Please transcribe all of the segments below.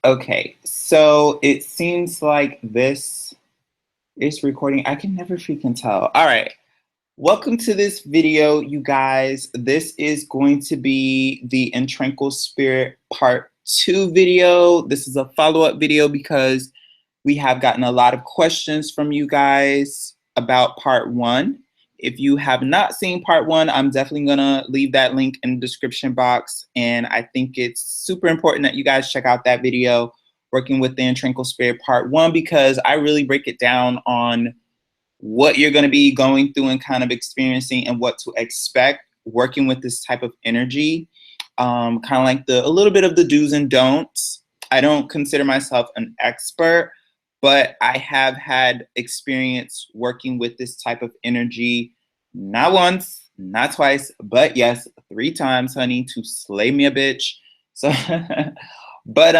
Okay, so it seems like this is recording. I can never freaking tell. All right. Welcome to this video, you guys. This is going to be the Intranquil Spirit Part 2 video. This is a follow-up video because we have gotten a lot of questions from you guys about Part 1. If you have not seen Part 1, I'm definitely going to leave that link in the description box. And I think it's super important that you guys check out that video, Working with the Intranquil Spirit Part 1, because I really break it down on what you're going to be going through and kind of experiencing and what to expect working with this type of energy. Kind of like a little bit of the do's and don'ts. I don't consider myself an expert, but I have had experience working with this type of energy, not once, not twice, but yes, 3 times, honey, to slay me a bitch. So, but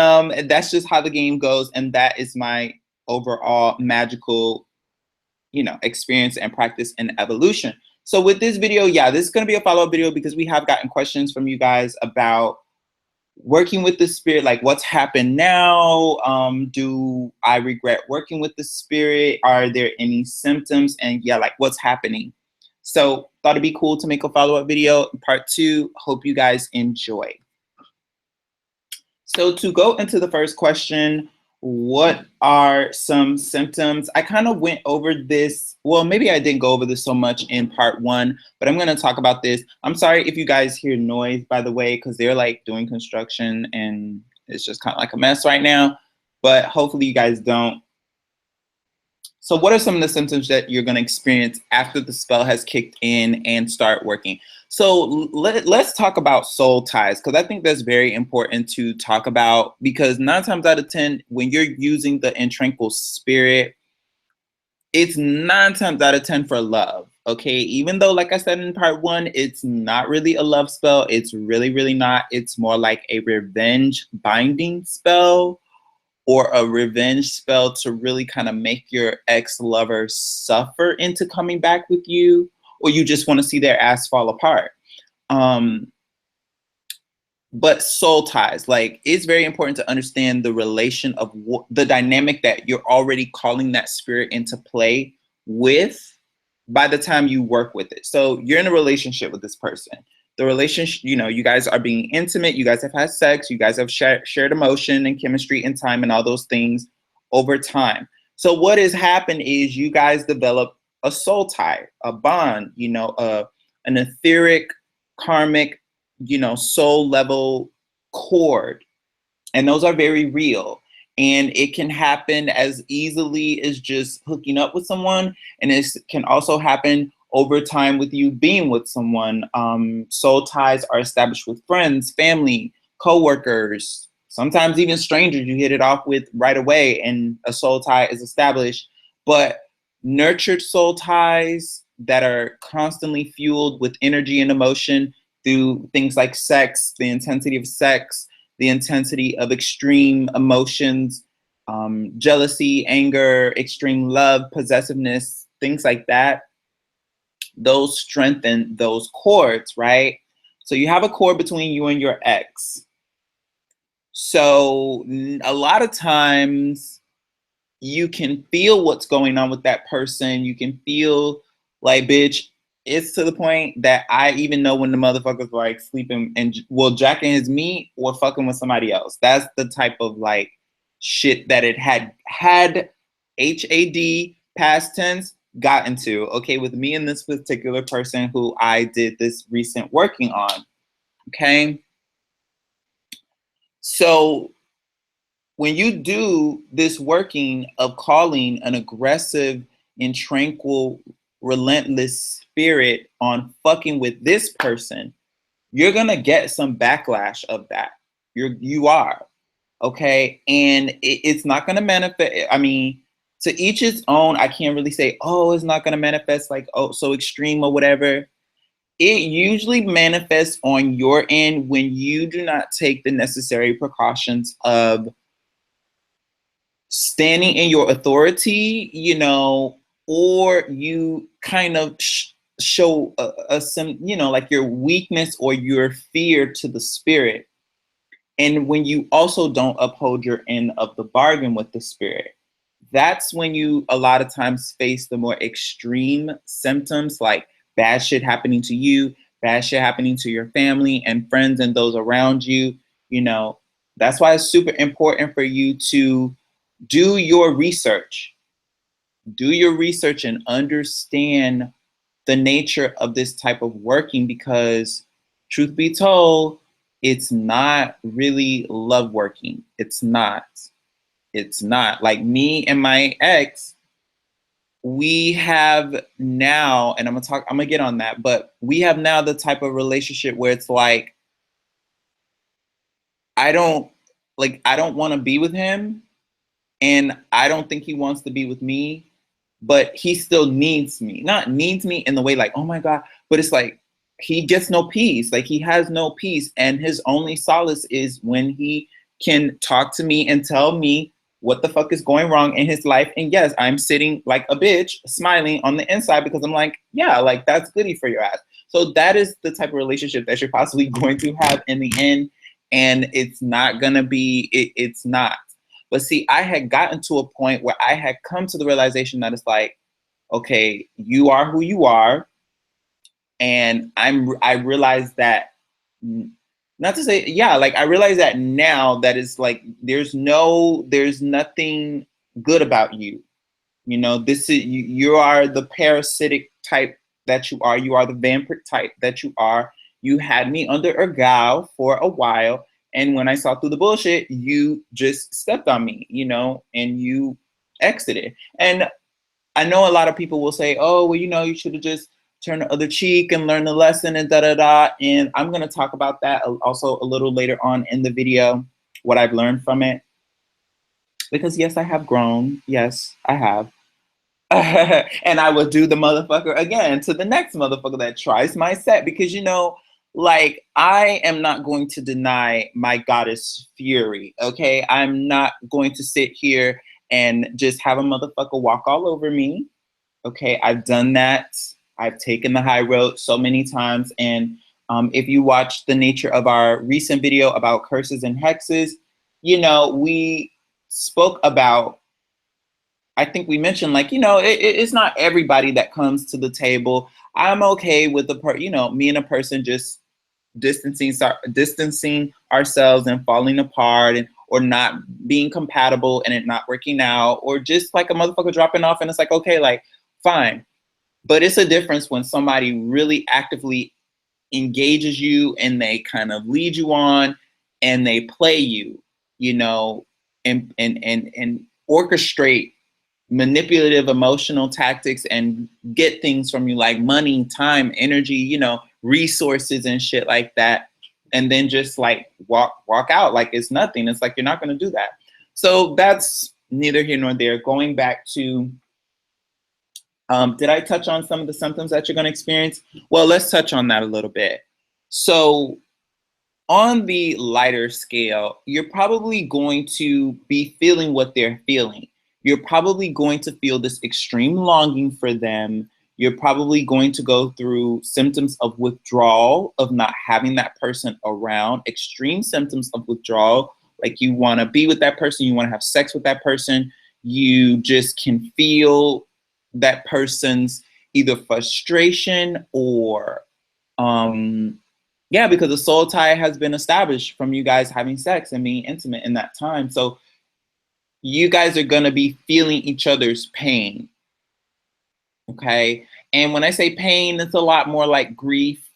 that's just how the game goes, and that is my overall magical experience and practice and evolution. So with this video, yeah, this is going to be a follow-up video because we have gotten questions from you guys about working with the spirit, like what's happened now. Do I regret working with the spirit? Are there any symptoms? And yeah, like what's happening? So thought it'd be cool to make a follow-up video, part 2. Hope you guys enjoy. So to go into the first question, what are some symptoms? I kind of went over this. Well, maybe I didn't go over this so much in part 1, but I'm going to talk about this. I'm sorry if you guys hear noise, by the way, because they're like doing construction and it's just kind of like a mess right now, but hopefully you guys don't. So what are some of the symptoms that you're going to experience after the spell has kicked in and start working? So let's talk about soul ties, because I think that's very important to talk about, because 9 times out of 10, when you're using the Intranquil Spirit, it's 9 times out of 10 for love. Okay, even though, like I said in part 1, it's not really a love spell. It's really, really not. It's more like a revenge binding spell, or a revenge spell to really kind of make your ex-lover suffer into coming back with you, or you just want to see their ass fall apart. But soul ties, like, it's very important to understand the relation of the dynamic that you're already calling that spirit into play with by the time you work with it. So you're in a relationship with this person. The relationship, you guys are being intimate. You guys have had sex. You guys have shared emotion and chemistry and time and all those things over time. So what has happened is you guys develop a soul tie, a bond, an etheric, karmic, soul level cord. And those are very real. And it can happen as easily as just hooking up with someone. And it can also happen over time with you being with someone. Soul ties are established with friends, family, coworkers, sometimes even strangers you hit it off with right away and a soul tie is established. But nurtured soul ties that are constantly fueled with energy and emotion through things like sex, the intensity of sex, the intensity of extreme emotions, jealousy, anger, extreme love, possessiveness, things like that. Those strengthen those cords, right? So you have a cord between you and your ex. So a lot of times you can feel what's going on with that person. You can feel like, bitch, it's to the point that I even know when the motherfucker's like sleeping and jacking his meat or fucking with somebody else. That's the type of like shit that it had HAD past tense gotten to, okay, with me and this particular person who I did this recent working on. Okay. So when you do this working of calling an aggressive and tranquil, relentless spirit on fucking with this person, you're gonna get some backlash of that. You are, okay? And it's not gonna manifest. I mean, to each its own. I can't really say, oh, it's not gonna manifest like, oh, so extreme or whatever. It usually manifests on your end when you do not take the necessary precautions of standing in your authority, or you kind of show some, like your weakness or your fear to the spirit. And when you also don't uphold your end of the bargain with the spirit, that's when you a lot of times face the more extreme symptoms, like bad shit happening to you, bad shit happening to your family and friends and those around you. You know, that's why it's super important for you to do your research. Do your research and understand the nature of this type of working, because truth be told, it's not really love working. It's not. It's not. Like me and my ex, we have now, and I'm gonna get on that, but we have now the type of relationship where it's like, I don't I don't want to be with him, and I don't think he wants to be with me, but he still needs me. Not needs me in the way like, oh my God, but it's like he gets no peace. Like he has no peace. And his only solace is when he can talk to me and tell me what the fuck is going wrong in his life. And yes, I'm sitting like a bitch, smiling on the inside because I'm like, yeah, like that's goody for your ass. So that is the type of relationship that you're possibly going to have in the end. And it's not gonna be, it's not. But see, I had gotten to a point where I had come to the realization that it's like, okay, you are who you are. And I realized that, not to say, yeah, like I realize that now that it's like, there's nothing good about you. You know, you are the parasitic type that you are. You are the vampiric type that you are. You had me under a gal for a while. And when I saw through the bullshit, you just stepped on me, you know, and you exited. And I know a lot of people will say, oh, well, you know, you should have just turned the other cheek and learned the lesson and da da da. And I'm going to talk about that also a little later on in the video, what I've learned from it. Because yes, I have grown. Yes, I have. And I will do the motherfucker again to the next motherfucker that tries my set, because you know, like I am not going to deny my goddess fury. Okay, I'm not going to sit here and just have a motherfucker walk all over me. Okay, I've done that. I've taken the high road so many times. And if you watch the nature of our recent video about curses and hexes, you know, we spoke about, I think we mentioned, like, you know, it's not everybody that comes to the table. I'm okay with you know, me and a person just distancing ourselves and falling apart, and or not being compatible and it not working out, or just like a motherfucker dropping off, and it's like, okay, like fine. But it's a difference when somebody really actively engages you and they kind of lead you on and they play you, you know, and orchestrate manipulative emotional tactics and get things from you like money, time, energy, you know, resources and shit like that. And then just like walk out like it's nothing. It's like, you're not going to do that. So that's neither here nor there. Going back to, did I touch on some of the symptoms that you're going to experience? Well, let's touch on that a little bit. So on the lighter scale, you're probably going to be feeling what they're feeling. You're probably going to feel this extreme longing for them. You're probably going to go through symptoms of withdrawal, of not having that person around, extreme symptoms of withdrawal. Like you want to be with that person, you want to have sex with that person. You just can feel that person's either frustration or, yeah, because the soul tie has been established from you guys having sex and being intimate in that time. So you guys are going to be feeling each other's pain. Okay. And when I say pain, it's a lot more like grief,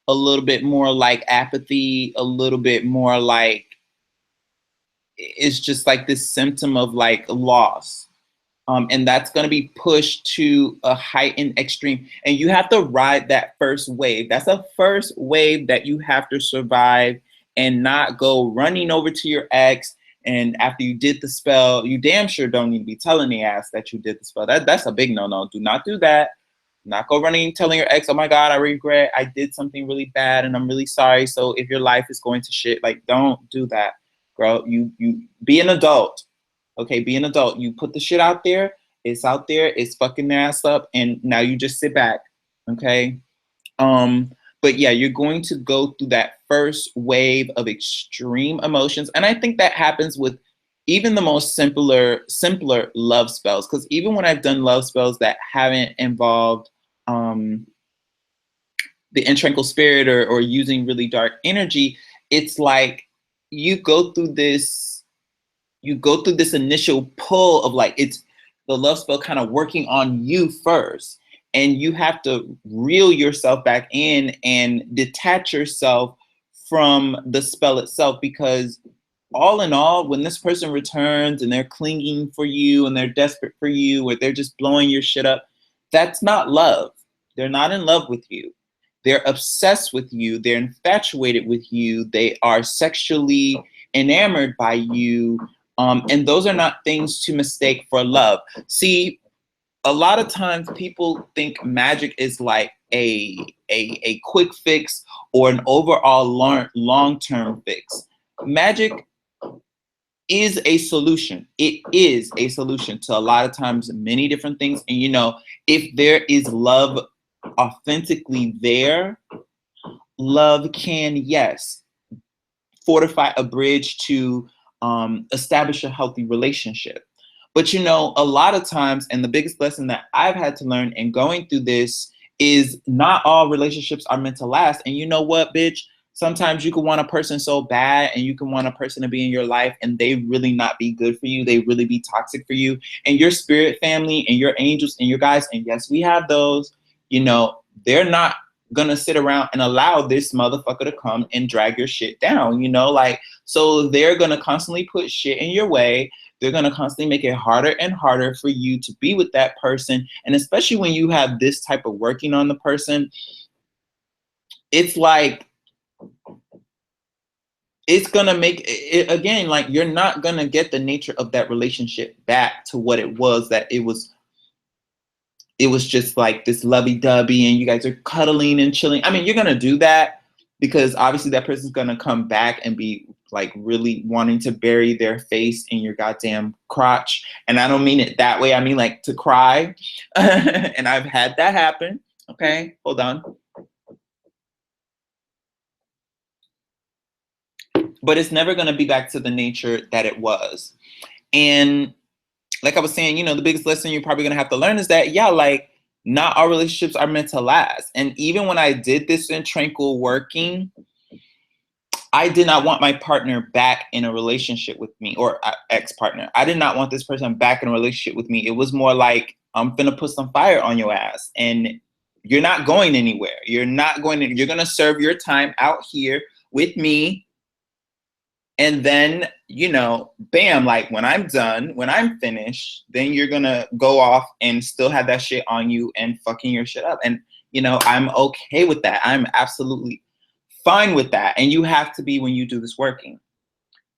a little bit more like apathy, a little bit more like it's just like this symptom of like loss. And that's going to be pushed to a heightened extreme. And you have to ride that first wave. That's a first wave that you have to survive and not go running over to your ex. And after you did the spell, you damn sure don't need to be telling the ass that you did the spell. That's a big no-no. Do not do that. Not go running telling your ex, oh my God, I regret I did something really bad and I'm really sorry. So if your life is going to shit, like don't do that, girl. You be an adult. Okay, be an adult. You put the shit out there. It's out there. It's fucking their ass up. And now you just sit back. Okay. But But yeah, you're going to go through that first wave of extreme emotions. And I think that happens with even the most simpler love spells. Because even when I've done love spells that haven't involved the intranquil spirit or using really dark energy, it's like you go through this initial pull of like, it's the love spell kind of working on you first, and you have to reel yourself back in and detach yourself from the spell itself, because all in all, when this person returns and they're clinging for you and they're desperate for you, or they're just blowing your shit up, that's not love. They're not in love with you. They're obsessed with you. They're infatuated with you. They are sexually enamored by you. And those are not things to mistake for love. See, a lot of times people think magic is like a quick fix or an overall long-term fix. Magic is a solution. It is a solution to a lot of times many different things. And you know, if there is love authentically there, love can, yes, fortify a bridge to establish a healthy relationship. But you know, a lot of times, and the biggest lesson that I've had to learn in going through this is not all relationships are meant to last. And you know what, bitch? Sometimes you can want a person so bad, and you can want a person to be in your life and they really not be good for you. They really be toxic for you. And your spirit family and your angels and your guys, and yes, we have those, you know, they're not gonna sit around and allow this motherfucker to come and drag your shit down, you know? Like, so they're gonna constantly put shit in your way. They're gonna constantly make it harder and harder for you to be with that person. And especially when you have this type of working on the person, it's like, it's gonna make it again, like, you're not gonna get the nature of that relationship back to what it was, that it was just like this lovey-dovey and you guys are cuddling and chilling. I mean, you're gonna do that because obviously that person's gonna come back and be like really wanting to bury their face in your goddamn crotch. And I don't mean it that way. I mean like to cry. And I've had that happen. Okay, hold on. But it's never gonna be back to the nature that it was. And like I was saying, you know, the biggest lesson you're probably gonna have to learn is that, yeah, like, not all relationships are meant to last. And even when I did this Intranquil working, I did not want my partner back in a relationship with me, or ex-partner. I did not want this person back in a relationship with me. It was more like, I'm finna put some fire on your ass and you're not going anywhere. You're not going to, you're gonna serve your time out here with me. And then, you know, bam, like when I'm done, when I'm finished, then you're gonna go off and still have that shit on you and fucking your shit up. And, you know, I'm okay with that. I'm absolutely fine with that. And you have to be when you do this working.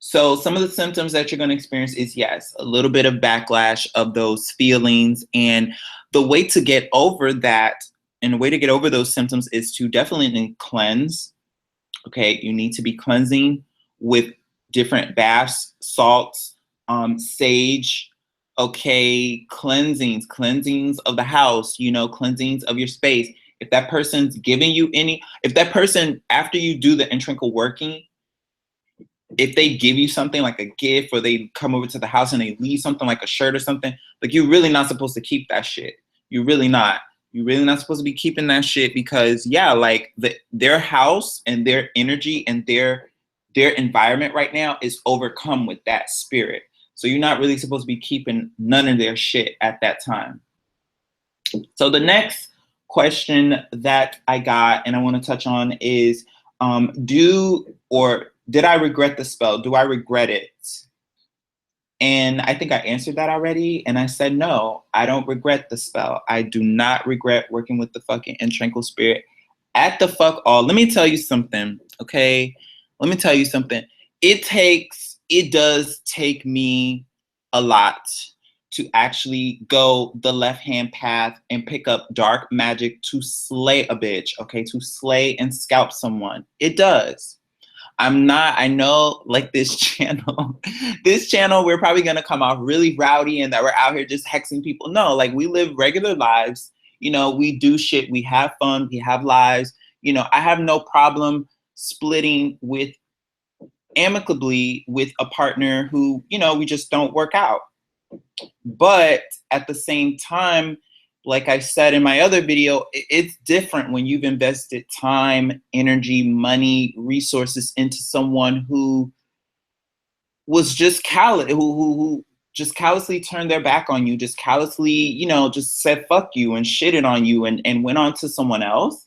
So some of the symptoms that you're gonna experience is, yes, a little bit of backlash of those feelings. And the way to get over that, and the way to get over those symptoms is to definitely cleanse. Okay, you need to be cleansing with different baths, salts, sage, okay, cleansings of the house, you know, cleansings of your space. If that person's giving you any, if that person, after you do the intrinsic working, if they give you something like a gift, or they come over to the house and they leave something like a shirt or something, like, you're really not supposed to keep that shit. You're really not. You're really not supposed to be keeping that shit, because yeah, like their house and their energy and their environment right now is overcome with that spirit. So you're not really supposed to be keeping none of their shit at that time. So the next question that I got and I want to touch on is, did I regret the spell? Do I regret it? And I think I answered that already. And I said, no, I don't regret the spell. I do not regret working with the fucking Intranquil spirit at the fuck all. Let me tell you something, okay? Let me tell you something. It does take me a lot to actually go the left-hand path and pick up dark magic to slay a bitch, okay? To slay and scalp someone. It does. I know, like, this channel, we're probably gonna come off really rowdy and that we're out here just hexing people. No, like, we live regular lives. You know, we do shit, we have fun, we have lives. You know, I have no problem splitting with amicably with a partner who, you know, we just don't work out. But at the same time, like I said in my other video, it's different when you've invested time, energy, money, resources into someone who was just callous, who just callously turned their back on you, just callously, you know, just said fuck you and shitted on you and went on to someone else.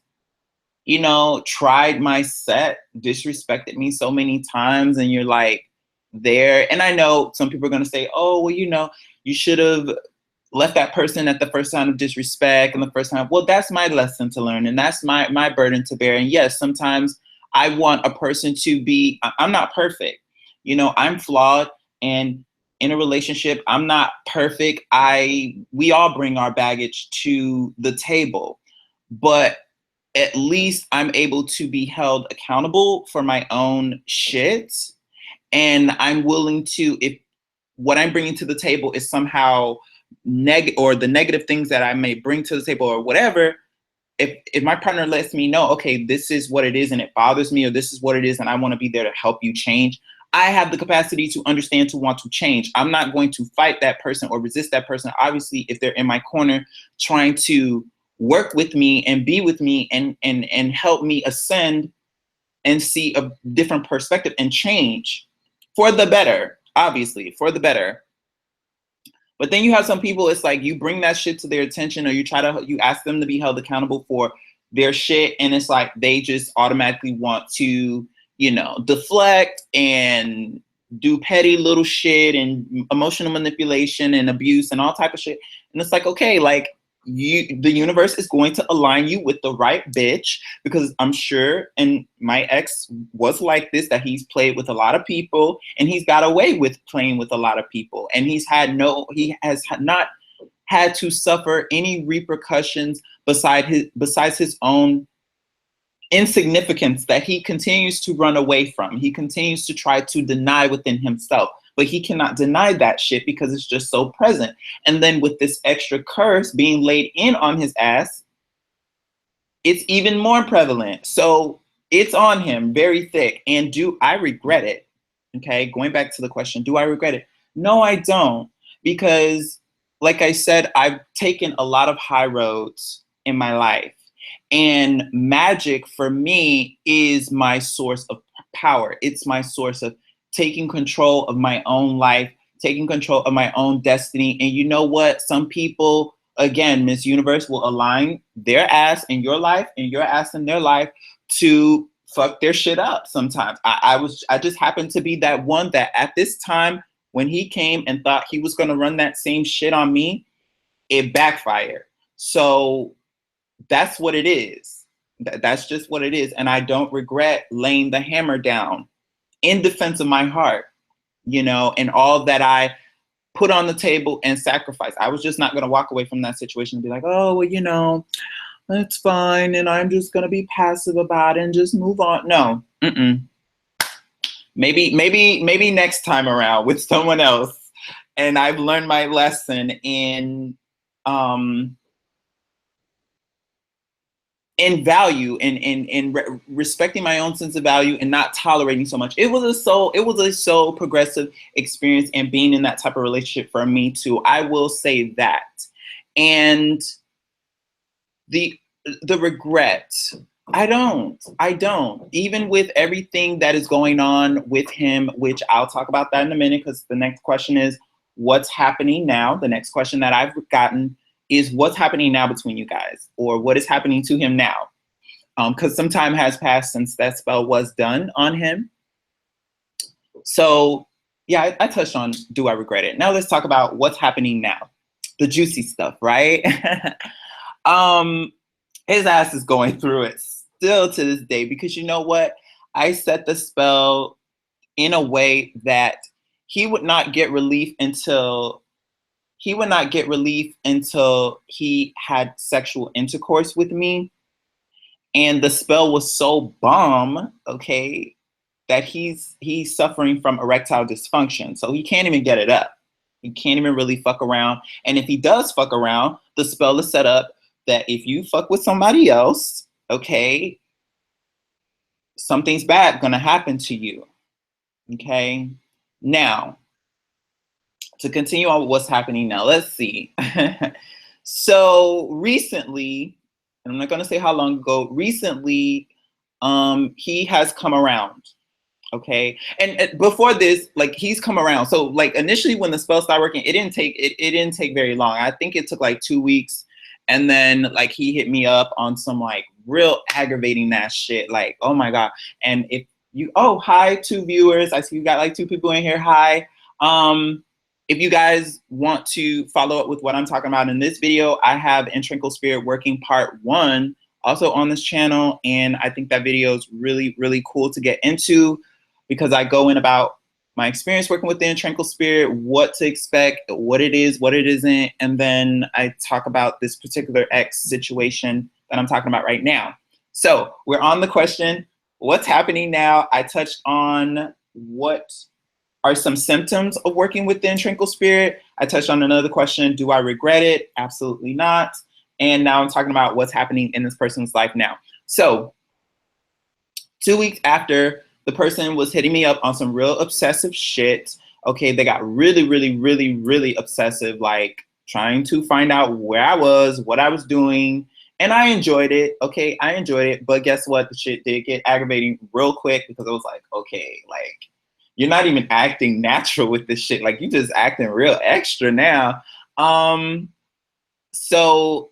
You know, tried my set, disrespected me so many times, and you're like there. And I know some people are going to say, oh, well, you know, you should have left that person at the first sign of disrespect and the first time. Well, that's my lesson to learn, and that's my burden to bear. And yes, sometimes I want a person to be, I'm not perfect. You know, I'm flawed, and in a relationship, I'm not perfect. We all bring our baggage to the table, but at least I'm able to be held accountable for my own shit. And I'm willing to, if what I'm bringing to the table is somehow or the negative things that I may bring to the table or whatever, if my partner lets me know, okay, this is what it is and it bothers me, or this is what it is and I want to be there to help you change, I have the capacity to understand, to want to change. I'm not going to fight that person or resist that person. Obviously, if they're in my corner trying to work with me and be with me and help me ascend and see a different perspective and change for the better, obviously, for the better. But then you have some people, it's like you bring that shit to their attention, or you ask them to be held accountable for their shit, and it's like they just automatically want to, you know, deflect and do petty little shit and emotional manipulation and abuse and all type of shit. And it's like, okay, like the universe is going to align you with the right bitch, because I'm sure, and my ex was like this, that he's played with a lot of people and he's got away with playing with a lot of people, and he has not had to suffer any repercussions besides his own insignificance that he continues to run away from. He continues to try to deny within himself, but he cannot deny that shit because it's just so present. And then with this extra curse being laid in on his ass, it's even more prevalent. So it's on him very thick. And do I regret it? Okay, going back to the question, do I regret it? No, I don't. Because like I said, I've taken a lot of high roads in my life. And magic for me is my source of power. It's my source of taking control of my own life, taking control of my own destiny. And you know what? Some people, again, Miss Universe will align their ass in your life and your ass in their life to fuck their shit up sometimes. I just happened to be that one that at this time when he came and thought he was going to run that same shit on me, it backfired. So that's what it is. That's just what it is. And I don't regret laying the hammer down in defense of my heart, you know, and all that I put on the table and sacrifice. I was just not going to walk away from that situation and be like, oh, well, you know, it's fine, and I'm just going to be passive about it and just move on. No. Maybe next time around with someone else. And I've learned my lesson in value and respecting my own sense of value and not tolerating so much. It was a so progressive experience, and being in that type of relationship for me too. I will say that. And the regret, I don't. Even with everything that is going on with him, which I'll talk about that in a minute, because the next question is what's happening now. The next question that I've gotten is what's happening now between you guys, or what is happening to him now. Because some time has passed since that spell was done on him. So yeah, I touched on, do I regret it? Now let's talk about what's happening now. The juicy stuff, right? His ass is going through it still to this day, because you know what? I set the spell in a way that he would not get relief until he had sexual intercourse with me. And the spell was so bomb, okay, that he's suffering from erectile dysfunction. So he can't even get it up. He can't even really fuck around. And if he does fuck around, the spell is set up that if you fuck with somebody else, okay, something's bad gonna happen to you. Okay. Now, to continue on with what's happening now, let's see. So recently, and I'm not gonna say how long ago, recently, he has come around. Okay. And before this, like he's come around. So like initially when the spell started working, it didn't take very long. I think it took like 2 weeks. And then like he hit me up on some like real aggravating that shit. Like, oh my God. And if you, oh, hi, 2 viewers. I see you got like 2 people in here. Hi. If you guys want to follow up with what I'm talking about in this video, I have Intranquil Spirit Working Part 1 also on this channel. And I think that video is really, really cool to get into, because I go in about my experience working with the Intranquil Spirit, what to expect, what it is, what it isn't, and then I talk about this particular X situation that I'm talking about right now. So we're on the question, what's happening now? I touched on what are some symptoms of working with the Intranquil Spirit. I touched on another question, do I regret it? Absolutely not. And now I'm talking about what's happening in this person's life now. So 2 weeks after, the person was hitting me up on some real obsessive shit. Okay, they got really, really, really, really obsessive, like trying to find out where I was, what I was doing. And I enjoyed it. Okay, I enjoyed it. But guess what? The shit did get aggravating real quick, because I was like, okay, like you're not even acting natural with this shit. Like you just acting real extra now. So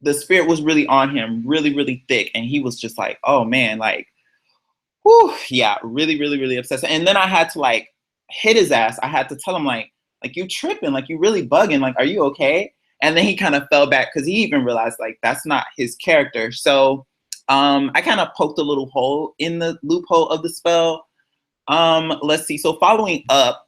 the spirit was really on him, really, really thick. And he was just like, oh man, like, whew, yeah, really, really, really obsessive. And then I had to like hit his ass. I had to tell him like you tripping, like you really bugging, like, are you okay? And then he kind of fell back because he even realized like that's not his character. So I kind of poked a little hole in the loophole of the spell. Let's see. So following up,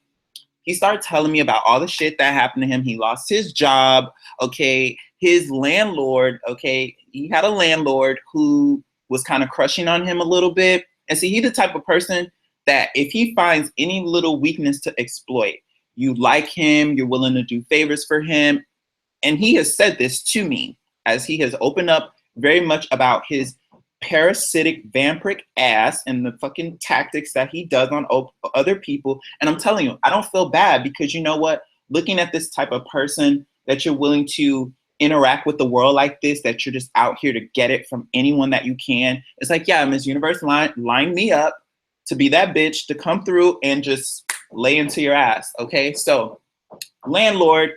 he started telling me about all the shit that happened to him. He lost his job. Okay. His landlord, okay, he had a landlord who was kind of crushing on him a little bit. And see, he's the type of person that if he finds any little weakness to exploit, you like him, you're willing to do favors for him. And he has said this to me as he has opened up very much about his parasitic vampiric ass and the fucking tactics that he does on other people. And I'm telling you, I don't feel bad, because you know what? Looking at this type of person that you're willing to interact with the world like this, that you're just out here to get it from anyone that you can. It's like, yeah, Miss Universe line me up to be that bitch to come through and just lay into your ass. Okay. So landlord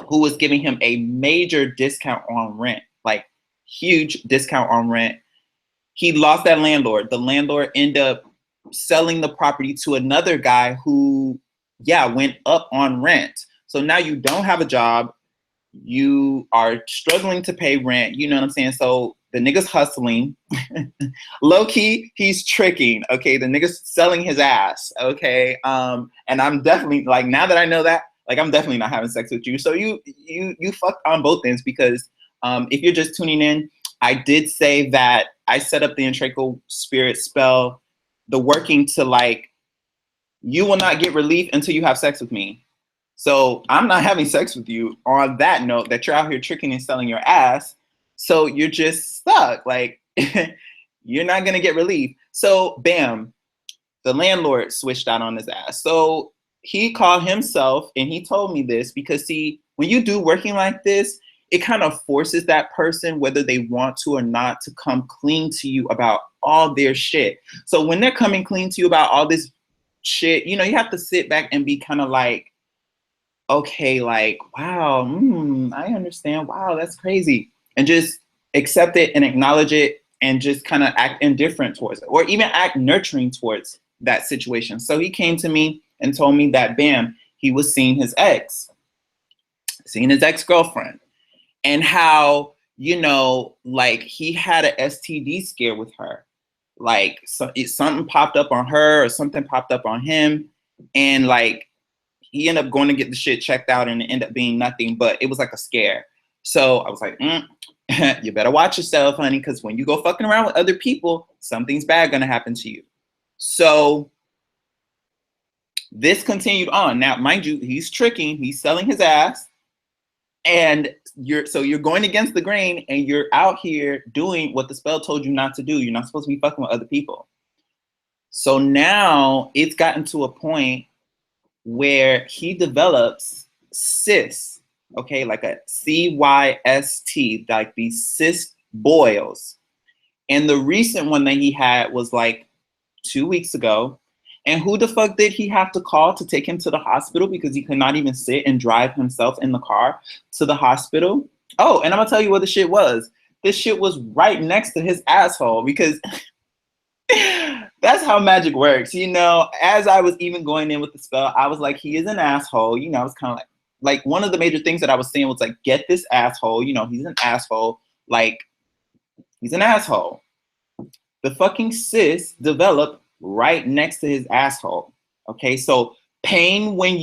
who was giving him a major discount on rent, like huge discount on rent. He lost that landlord. The landlord ended up selling the property to another guy who, yeah, went up on rent. So now you don't have a job. You are struggling to pay rent. You know what I'm saying? So the nigga's hustling. Low key, he's tricking. Okay, the nigga's selling his ass. Okay, and I'm definitely like, now that I know that, like I'm definitely not having sex with you. So you fucked on both ends, because if you're just tuning in, I did say that I set up the Intranquil Spirit spell, the working to like, you will not get relief until you have sex with me. So I'm not having sex with you on that note, that you're out here tricking and selling your ass. So you're just stuck. Like, you're not going to get relief. So bam, the landlord switched out on his ass. So he called himself, and he told me this because, see, when you do working like this, it kind of forces that person, whether they want to or not, to come clean to you about all their shit. So when they're coming clean to you about all this shit, you know, you have to sit back and be kind of like, okay, like, wow, I understand. Wow, that's crazy. And just accept it and acknowledge it, and just kind of act indifferent towards it, or even act nurturing towards that situation. So he came to me and told me that, bam, he was seeing his ex-girlfriend, and how, you know, like he had an STD scare with her. Like something popped up on her or something popped up on him. And like, he ended up going to get the shit checked out, and it ended up being nothing, but it was like a scare. So I was like, you better watch yourself, honey, because when you go fucking around with other people, something's bad gonna happen to you. So this continued on. Now, mind you, he's tricking, he's selling his ass. And you're going against the grain, and you're out here doing what the spell told you not to do. You're not supposed to be fucking with other people. So now it's gotten to a point where he develops cysts, okay, like a CYST, like these cyst boils. And the recent one that he had was like 2 weeks ago. And who the fuck did he have to call to take him to the hospital because he could not even sit and drive himself in the car to the hospital? Oh, and I'm gonna tell you what the shit was. This shit was right next to his asshole, because that's how magic works. You know, as I was even going in with the spell, I was like, he is an asshole. You know, I was kind of like one of the major things that I was saying was like, get this asshole. You know, he's an asshole. Like, he's an asshole. The fucking cyst developed right next to his asshole. Okay, so pain when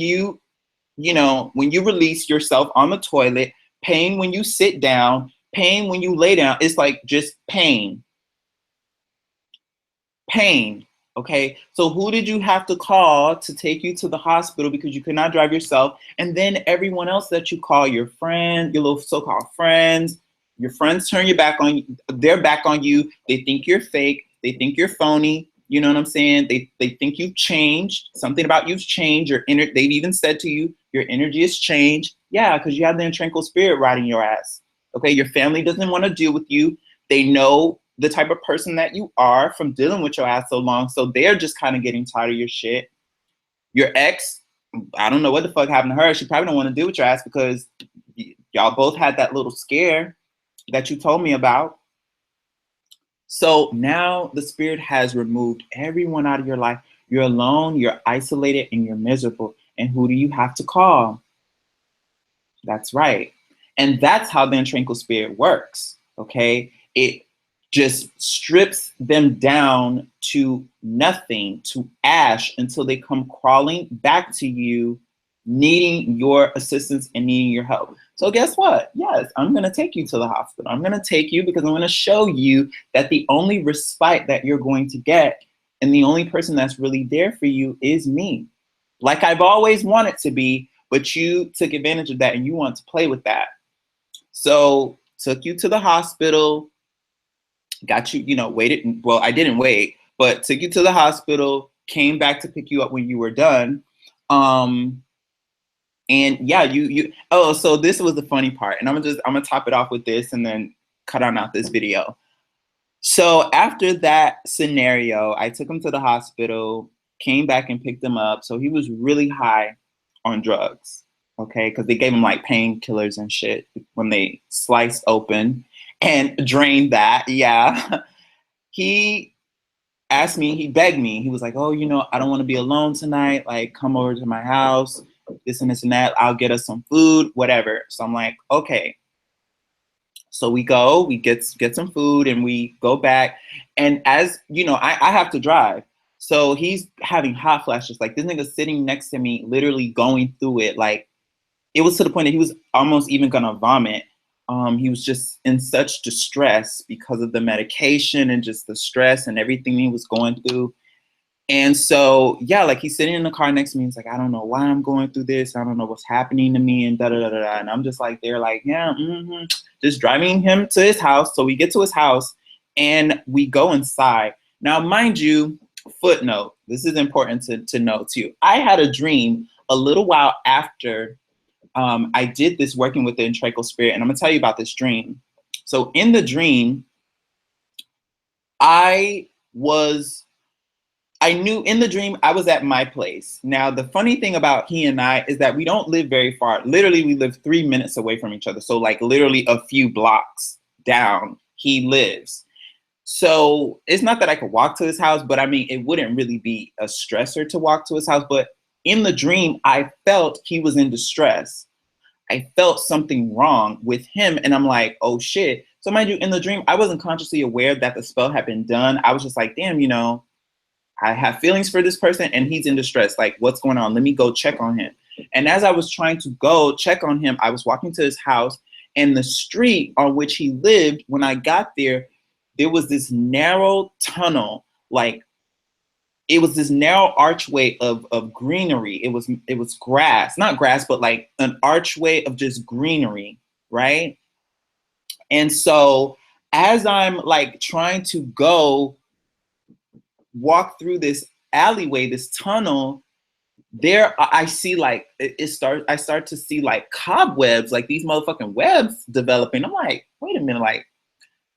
when you release yourself on the toilet, pain when you sit down, pain when you lay down. It's like just pain. Pain. Okay, so who did you have to call to take you to the hospital because you could not drive yourself? And then everyone else that you call, your friend, your little so-called friends, your friends turn your back on you. They're back on you. They think you're fake. They think you're phony. You know what I'm saying? They think you've changed. Something about you've changed. They've even said to you, your energy has changed. Yeah, because you have the Intranquil spirit riding your ass. Okay, your family doesn't want to deal with you. They know the type of person that you are from dealing with your ass so long. So they're just kind of getting tired of your shit. Your ex, I don't know what the fuck happened to her. She probably don't want to deal with your ass because y'all both had that little scare that you told me about. So now the spirit has removed everyone out of your life. You're alone, you're isolated, and you're miserable. And who do you have to call? That's right. And that's how the Intranquil spirit works. Okay. It just strips them down to nothing, to ash, until they come crawling back to you, needing your assistance and needing your help. So guess what? Yes, I'm going to take you to the hospital. I'm going to take you because I'm going to show you that the only respite that you're going to get and the only person that's really there for you is me. Like I've always wanted to be, but you took advantage of that and you want to play with that. So took you to the hospital, got you, waited. Well, I didn't wait, but took you to the hospital, came back to pick you up when you were done. And yeah, oh, so this was the funny part. And I'm gonna top it off with this and then cut on out this video. So after that scenario, I took him to the hospital, came back and picked him up. So he was really high on drugs. Okay, because they gave him like painkillers and shit when they sliced open and drained that. Yeah. He asked me, he begged me. He was like, oh, I don't want to be alone tonight. Like, come over to my house, this and this and that. I'll get us some food, whatever. So I'm like, okay. So we get some food and we go back. And as I have to drive. So he's having hot flashes. Like this nigga sitting next to me, literally going through it. Like it was to the point that he was almost even gonna vomit. He was just in such distress because of the medication and just the stress and everything he was going through. And so, yeah, like he's sitting in the car next to me. He's like, I don't know why I'm going through this. I don't know what's happening to me and da da da da. And I'm just like, they're like, yeah, just driving him to his house. So we get to his house and we go inside. Now, mind you, footnote, this is important to note too. I had a dream a little while after I did this working with the Intranquil spirit, and I'm gonna tell you about this dream. So in the dream, I knew in the dream I was at my place. Now, the funny thing about he and I is that we don't live very far. Literally, we live 3 minutes away from each other. So like literally a few blocks down, he lives. So it's not that I could walk to his house, but I mean, it wouldn't really be a stressor to walk to his house. But in the dream, I felt he was in distress. I felt something wrong with him. And I'm like, oh shit. So mind you, in the dream, I wasn't consciously aware that the spell had been done. I was just like, damn, I have feelings for this person and he's in distress. Like, what's going on? Let me go check on him. And as I was trying to go check on him, I was walking to his house, and the street on which he lived, when I got there, there was this narrow tunnel, like it was this narrow archway of greenery. It was grass, not grass, but like an archway of just greenery, right? And so as I'm like trying to go walk through this alleyway, this tunnel, there I see like I start to see like cobwebs, like these motherfucking webs developing. I'm like, wait a minute, like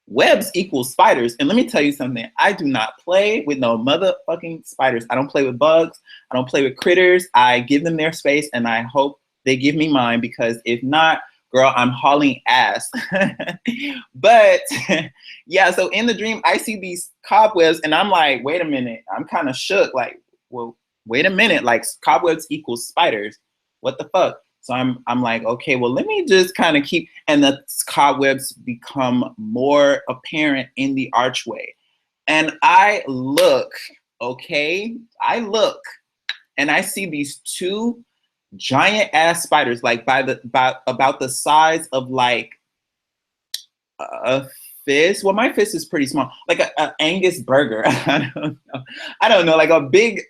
webs equals spiders. And let me tell you something. I do not play with no motherfucking spiders. I don't play with bugs. I don't play with critters. I give them their space and I hope they give me mine, because if not, girl, I'm hauling ass. But yeah, so in the dream, I see these cobwebs and I'm like, wait a minute. I'm kind of shook. Like, well, wait a minute. Like cobwebs equals spiders. What the fuck? So I'm like, okay, well, let me just kind of keep, and the cobwebs become more apparent in the archway. And I look, okay, I look, and I see these two giant ass spiders, like about the size of like a fist. Well, my fist is pretty small, like a Angus burger. I don't know. I don't know, like a big,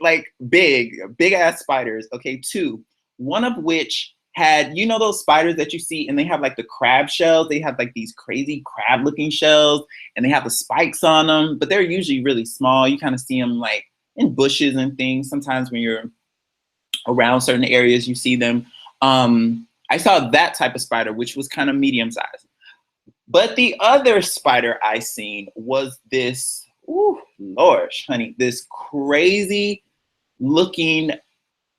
big ass spiders. Okay, two. One of which had, you know, those spiders that you see and they have like the crab shells. They have like these crazy crab looking shells and they have the spikes on them, but they're usually really small. You kind of see them like in bushes and things. Sometimes when you're around certain areas, you see them. I saw that type of spider, which was kind of medium sized. But the other spider I seen was this, ooh, Lord, honey, this crazy looking,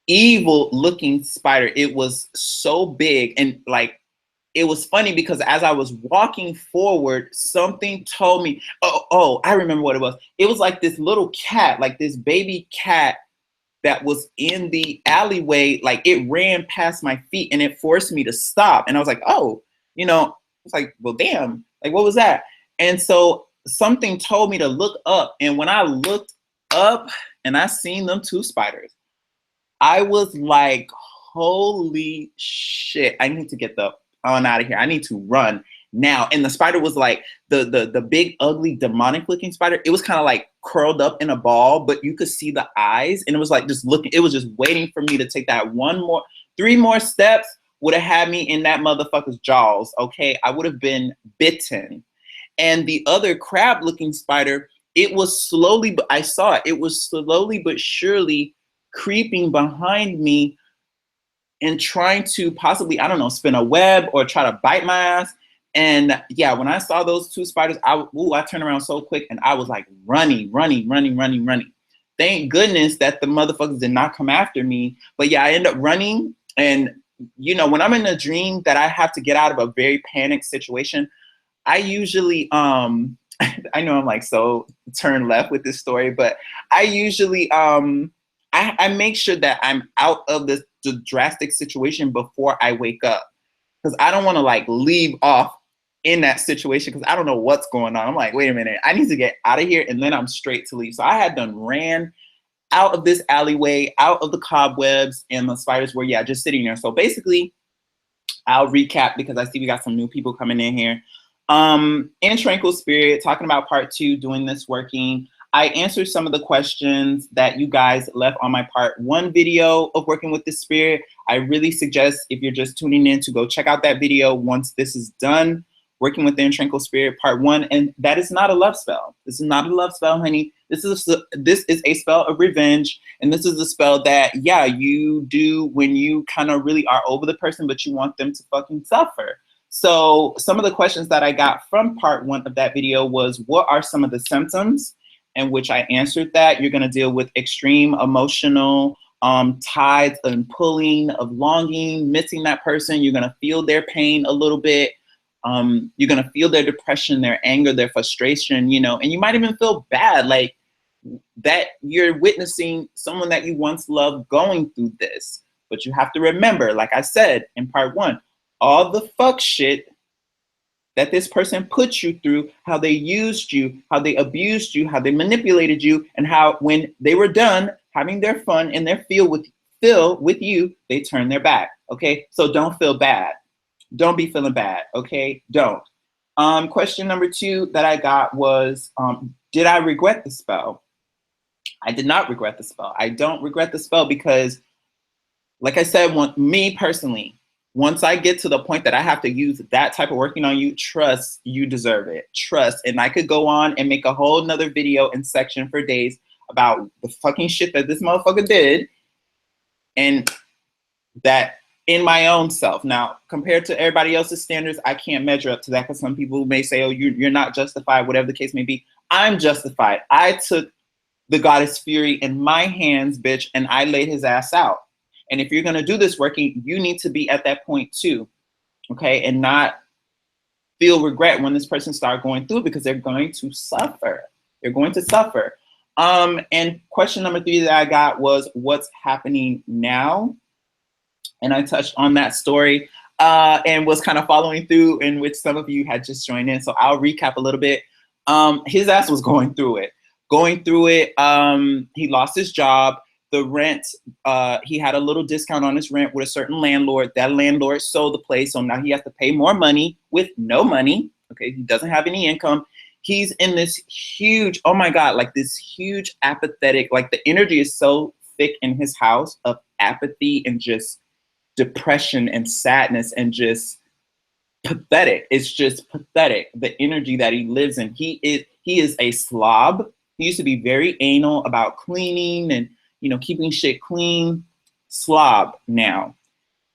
evil looking spider. It was so big, and like, it was funny because as I was walking forward, something told me, oh, I remember what it was. It was like this little cat, like this baby cat that was in the alleyway. Like it ran past my feet and it forced me to stop. And I was like, oh, you know, it's like, well, damn, like what was that? And so something told me to look up. And when I looked up and I seen them two spiders, I was like, holy shit, I need to get the on out of here. I need to run now. And the spider was like the big, ugly, demonic looking spider. It was kind of like curled up in a ball, but you could see the eyes. And it was like just looking, it was just waiting for me to take that three more steps would have had me in that motherfucker's jaws. Okay, I would have been bitten. And the other crab looking spider, it was slowly, but I saw it, it was slowly but surely creeping behind me and trying to possibly, I don't know, spin a web or try to bite my ass. And yeah, when I saw those two spiders, I turned around so quick and I was like running. Thank goodness that the motherfuckers did not come after me. But yeah, I ended up running. And you know, when I'm in a dream that I have to get out of a very panicked situation, I usually, I know I'm like so turn left with this story, but I usually, I make sure that I'm out of the drastic situation before I wake up, because I don't want to like leave off in that situation because I don't know what's going on. I'm like, wait a minute, I need to get out of here, and then I'm straight to leave. So I had done ran out of this alleyway, out of the cobwebs, and the spiders were, yeah, just sitting there. So basically, I'll recap because I see we got some new people coming in here. In Tranquil Spirit, talking about part 2, doing this working. I answered some of the questions that you guys left on my part 1 video of working with the spirit. I really suggest, if you're just tuning in, to go check out that video once this is done, working with the Intranquil Spirit part 1. And that is not a love spell. This is not a love spell, honey. This is a spell of revenge. And this is a spell that, yeah, you do when you kind of really are over the person, but you want them to fucking suffer. So some of the questions that I got from part 1 of that video was, what are some of the symptoms? In which I answered that. You're going to deal with extreme emotional tides and pulling of longing, missing that person. You're going to feel their pain a little bit. You're going to feel their depression, their anger, their frustration, you know, and you might even feel bad, like that you're witnessing someone that you once loved going through this. But you have to remember, like I said in part 1, all the fuck shit that this person put you through, how they used you, how they abused you, how they manipulated you, and how when they were done having their fun and their fill with you, they turned their back. Okay, so don't feel bad. Don't be feeling bad. Okay, don't. Question number 2 that I got was, did I regret the spell? I did not regret the spell. I don't regret the spell because, like I said, me personally, once I get to the point that I have to use that type of working on you, trust, you deserve it. Trust. And I could go on and make a whole nother video and section for days about the fucking shit that this motherfucker did, and that in my own self. Now, compared to everybody else's standards, I can't measure up to that, because some people may say, oh, you're not justified, whatever the case may be. I'm justified. I took the goddess Fury in my hands, bitch, and I laid his ass out. And if you're going to do this working, you need to be at that point too, okay? And not feel regret when this person starts going through, because they're going to suffer. They're going to suffer. And question number 3 that I got was, what's happening now? And I touched on that story and was kind of following through, in which some of you had just joined in. So I'll recap a little bit. His ass was going through it. He lost his job. The rent, he had a little discount on his rent with a certain landlord. That landlord sold the place, so now he has to pay more money with no money. Okay, he doesn't have any income. He's in this huge, oh my God, like this huge apathetic, like the energy is so thick in his house of apathy and just depression and sadness and just pathetic. It's just pathetic, the energy that he lives in. He is a slob. He used to be very anal about cleaning and, you know, keeping shit clean. Slob now.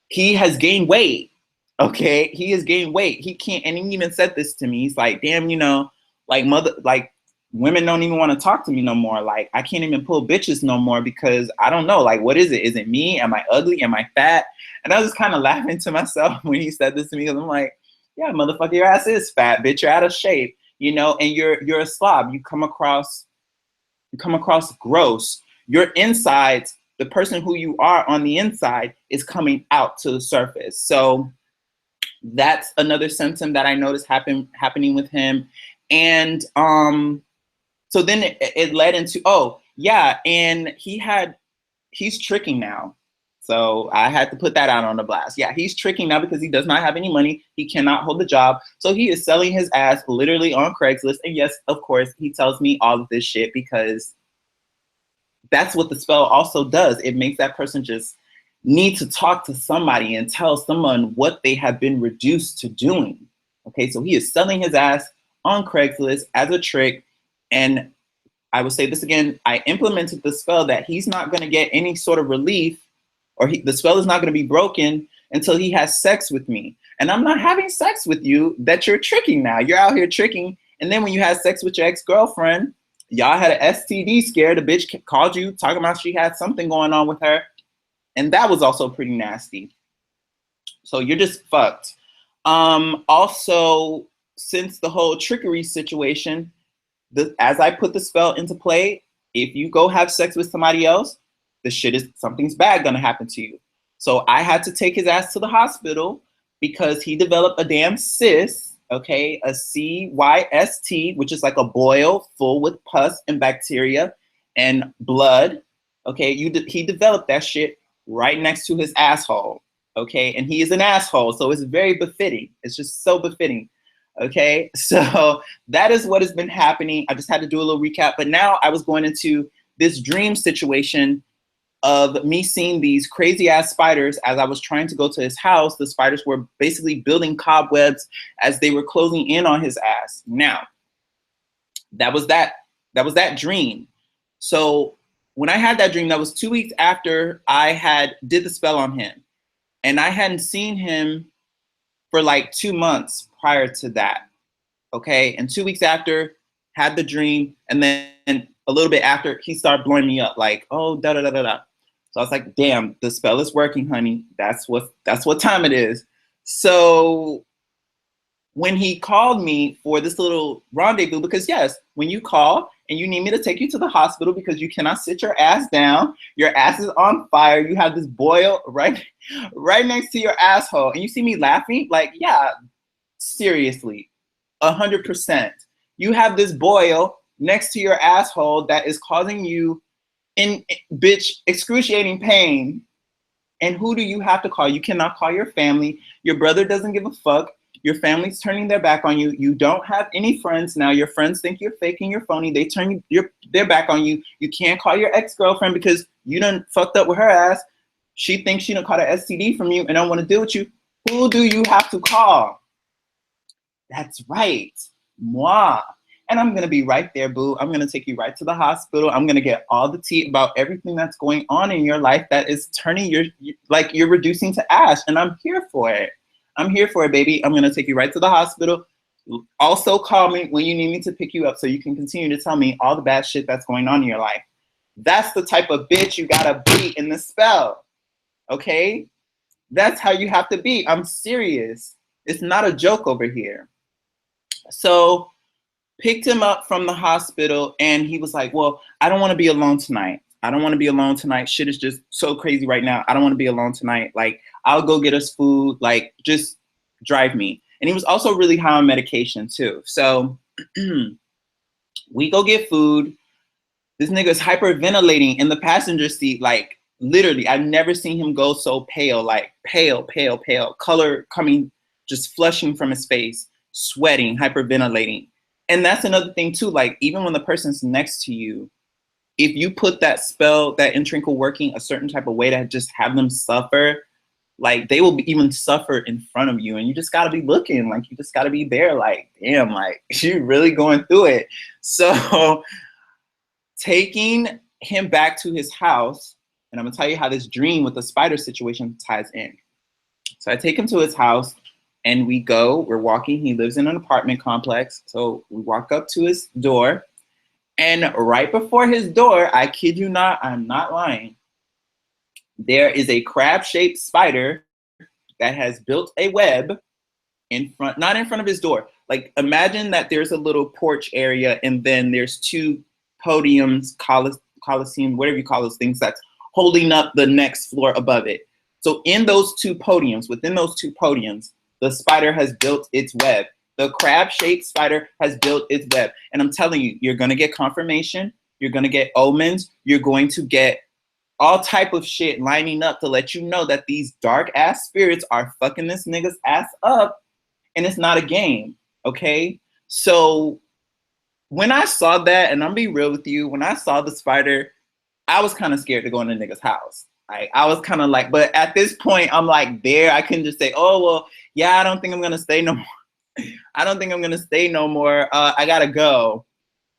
He has gained weight. Okay, he has gained weight. He can't, and he even said this to me. He's like, damn, you know, like women don't even want to talk to me no more. Like, I can't even pull bitches no more, because I don't know, like, what is it? Is it me? Am I ugly? Am I fat? And I was just kind of laughing to myself when he said this to me, because I'm like, yeah, motherfucker, your ass is fat, bitch. You're out of shape, you know, and you're a slob. You come across gross. Your insides, the person who you are on the inside, is coming out to the surface. So that's another symptom that I noticed happening with him. And so then it led into, oh yeah, and he's tricking now. So I had to put that out on the blast. Yeah, he's tricking now because he does not have any money. He cannot hold the job. So he is selling his ass literally on Craigslist. And yes, of course, he tells me all of this shit because that's what the spell also does. It makes that person just need to talk to somebody and tell someone what they have been reduced to doing. Okay, so he is selling his ass on Craigslist as a trick. And I will say this again, I implemented the spell that he's not going to get any sort of relief, or the spell is not going to be broken until he has sex with me. And I'm not having sex with you that you're tricking now. You're out here tricking. And then when you had sex with your ex-girlfriend, y'all had an STD scare. The bitch called you talking about she had something going on with her. And that was also pretty nasty. So you're just fucked. Also, since the whole trickery situation, as I put the spell into play, if you go have sex with somebody else, something's bad gonna happen to you. So I had to take his ass to the hospital because he developed a damn cyst, okay, a CYST, which is like a boil full with pus and bacteria and blood, okay? He developed that shit right next to his asshole, okay? And he is an asshole, so it's very befitting. It's just so befitting, okay? So that is what has been happening. I just had to do a little recap, but now I was going into this dream situation of me seeing these crazy ass spiders as I was trying to go to his house. The spiders were basically building cobwebs as they were closing in on his ass. Now, that was that dream. So when I had that dream, that was 2 weeks after I did the spell on him. And I hadn't seen him for like 2 months prior to that. Okay. And 2 weeks after, had the dream. And then a little bit after, he started blowing me up like, oh, da da da da da. So I was like, damn, the spell is working, honey. That's what time it is. So when he called me for this little rendezvous, because yes, when you call and you need me to take you to the hospital because you cannot sit your ass down, your ass is on fire, you have this boil right next to your asshole, and you see me laughing, like, yeah, seriously, 100%. You have this boil next to your asshole that is causing you bitch excruciating pain. And who do you have to call? You cannot call your family. Your brother doesn't give a fuck. Your family's turning their back on you. You don't have any friends now. Your friends think you're faking, you're phony. They turn their back on you. You can't call your ex-girlfriend because you done fucked up with her ass. She thinks she done caught an STD from you and don't want to deal with you. Who do you have to call? That's right, moi. And I'm gonna be right there, boo. I'm gonna take you right to the hospital. I'm gonna get all the tea about everything that's going on in your life that is turning you're reducing to ash. And I'm here for it. I'm here for it, baby. I'm gonna take you right to the hospital. Also call me when you need me to pick you up so you can continue to tell me all the bad shit that's going on in your life. That's the type of bitch you gotta be in the spell, okay? That's how you have to be. I'm serious. It's not a joke over here. So picked him up from the hospital and he was like, well, I don't want to be alone tonight. I don't want to be alone tonight. Shit is just so crazy right now. I don't want to be alone tonight. Like, I'll go get us food. Like, just drive me. And he was also really high on medication too. So we go get food. This nigga's hyperventilating in the passenger seat. Like, literally, I've never seen him go so pale, like pale, pale, pale. Color coming, just flushing from his face, sweating, hyperventilating. And that's another thing too, like even when the person's next to you, if you put that spell, that Intranquil working a certain type of way to just have them suffer, like they will even suffer in front of you. And you just gotta be looking, like you just gotta be there, like, damn, like you're really going through it. So taking him back to his house, and I'm gonna tell you how this dream with the spider situation ties in. So I take him to his house. And we're walking, he lives in an apartment complex. So we walk up to his door and right before his door, I kid you not, I'm not lying. There is a crab-shaped spider that has built a web in front, not in front of his door. Like imagine that there's a little porch area and then there's two podiums, coliseum, whatever you call those things, that's holding up the next floor above it. So in those two podiums, within those two podiums, the spider has built its web. The crab-shaped spider has built its web. And I'm telling you, you're gonna get confirmation, you're gonna get omens, you're going to get all type of shit lining up to let you know that these dark ass spirits are fucking this nigga's ass up and it's not a game, okay? So when I saw that, and I'm be real with you, when I saw the spider, I was kind of scared to go in the nigga's house. I was kind of like, but at this point, I'm like there. I couldn't just say, oh, well, yeah, I don't think I'm going to stay no more. I don't think I'm going to stay no more. I got to go.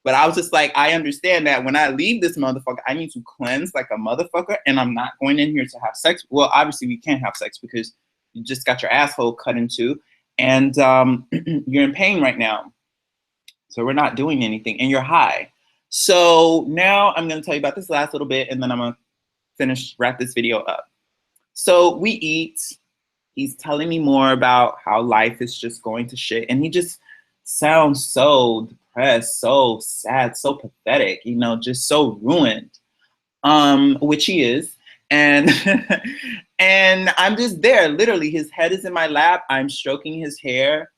But I was just like, I understand that when I leave this motherfucker, I need to cleanse like a motherfucker. And I'm not going in here to have sex. Well, obviously, we can't have sex because you just got your asshole cut into. And you're in pain right now. So we're not doing anything. And you're high. So now I'm going to tell you about this last little bit. And then I'm going to wrap this video up. So we eat. He's telling me more about how life is just going to shit. And he just sounds so depressed, so sad, so pathetic, you know, just so ruined, which he is. And, and I'm just there, literally, his head is in my lap. I'm stroking his hair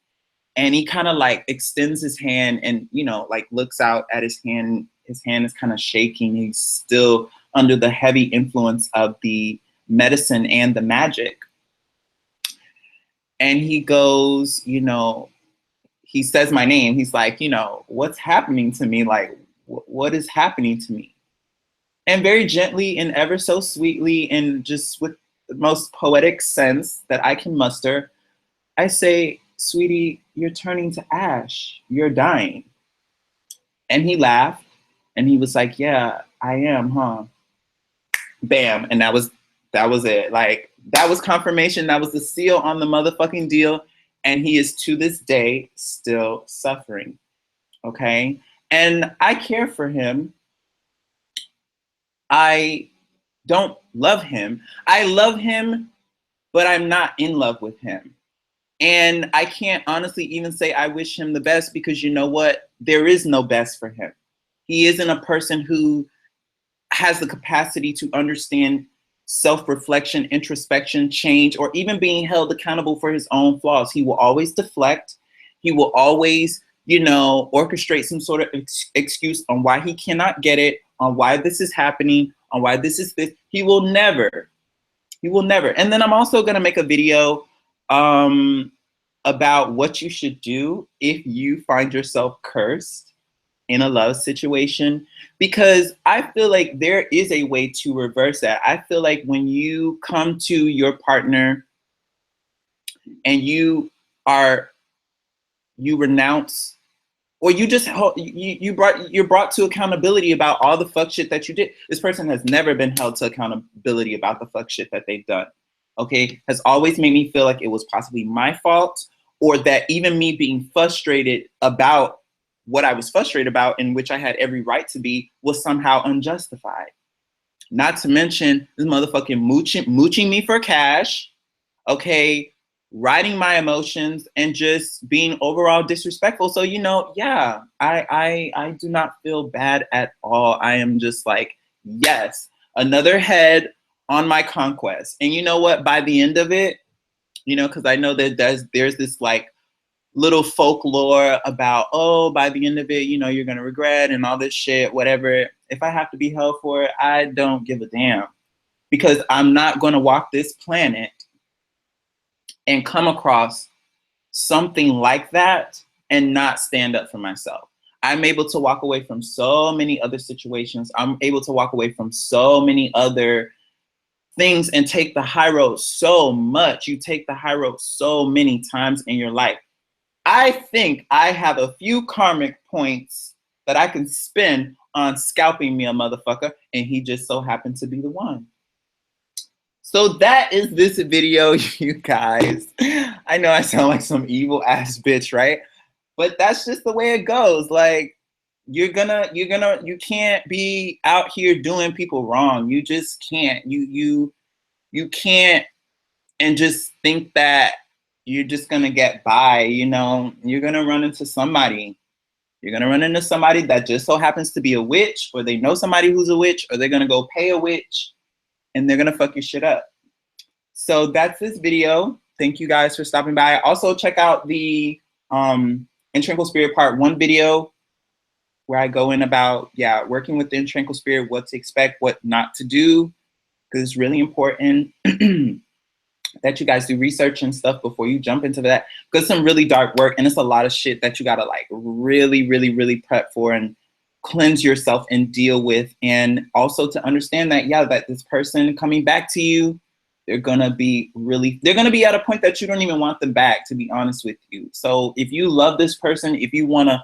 and he kind of like extends his hand and, you know, like looks out at his hand. His hand is kind of shaking. He's still under the heavy influence of the medicine and the magic. And he goes, you know, he says my name. He's like, you know, what's happening to me? Like, what is happening to me? And very gently and ever so sweetly and just with the most poetic sense that I can muster, I say, sweetie, you're turning to ash. You're dying. And he laughed and he was like, yeah, I am, huh? Bam. And that was it. Like, that was confirmation. That was the seal on the motherfucking deal. And he is to this day still suffering. Okay. And I care for him. I don't love him. I love him, but I'm not in love with him. And I can't honestly even say I wish him the best because you know what? There is no best for him. He isn't a person who has the capacity to understand self-reflection, introspection, change, or even being held accountable for his own flaws. He will always deflect. He will always, you know, orchestrate some sort of excuse on why he cannot get it, on why this is happening, on why this is this. He will never. And then I'm also going to make a video about what you should do if you find yourself cursed in a love situation, because I feel like there is a way to reverse that. I feel like when you come to your partner and you renounce, or you just you're brought to accountability about all the fuck shit that you did. This person has never been held to accountability about the fuck shit that they've done. Okay, has always made me feel like it was possibly my fault, or that even me being frustrated about what I was frustrated about, in which I had every right to be, was somehow unjustified. Not to mention this motherfucking mooching me for cash, okay, riding my emotions and just being overall disrespectful. So, yeah, I do not feel bad at all. I am just like, yes, another head on my conquest. And you know what? By the end of it, because I know that there's this like little folklore about, oh, by the end of it, you're gonna regret and all this shit, whatever. If I have to be held for it, I don't give a damn, because I'm not gonna walk this planet and come across something like that and not stand up for myself. I'm able to walk away from so many other situations. I'm able to walk away from so many other things and take the high road so much. You take the high road so many times in your life. I think I have a few karmic points that I can spend on scalping me a motherfucker, and he just so happened to be the one. So that is this video, you guys. I know I sound like some evil ass bitch, right? But that's just the way it goes. Like, you can't be out here doing people wrong. You just can't. You can't and just think that you're just gonna get by. You're gonna run into somebody. You're gonna run into somebody that just so happens to be a witch, or they know somebody who's a witch, or they're gonna go pay a witch, and they're gonna fuck your shit up. So that's this video. Thank you guys for stopping by. Also check out the Intranquil Spirit Part 1 video, where I go in about, working with the Intranquil Spirit, what to expect, what not to do, because it's really important that you guys do research and stuff before you jump into that, because some really dark work, and it's a lot of shit that you gotta like really, really, really prep for and cleanse yourself and deal with. And also to understand that, that this person coming back to you, they're gonna be at a point that you don't even want them back, to be honest with you. So if you love this person, if you wanna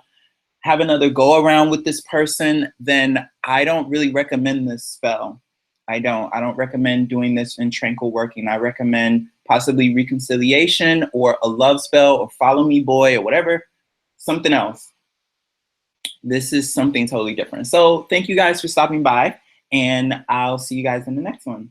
have another go around with this person, then I don't really recommend this spell. I don't recommend doing this in Intranquil working. I recommend possibly reconciliation, or a love spell, or follow me boy, or whatever, something else. This is something totally different. So thank you guys for stopping by, and I'll see you guys in the next one.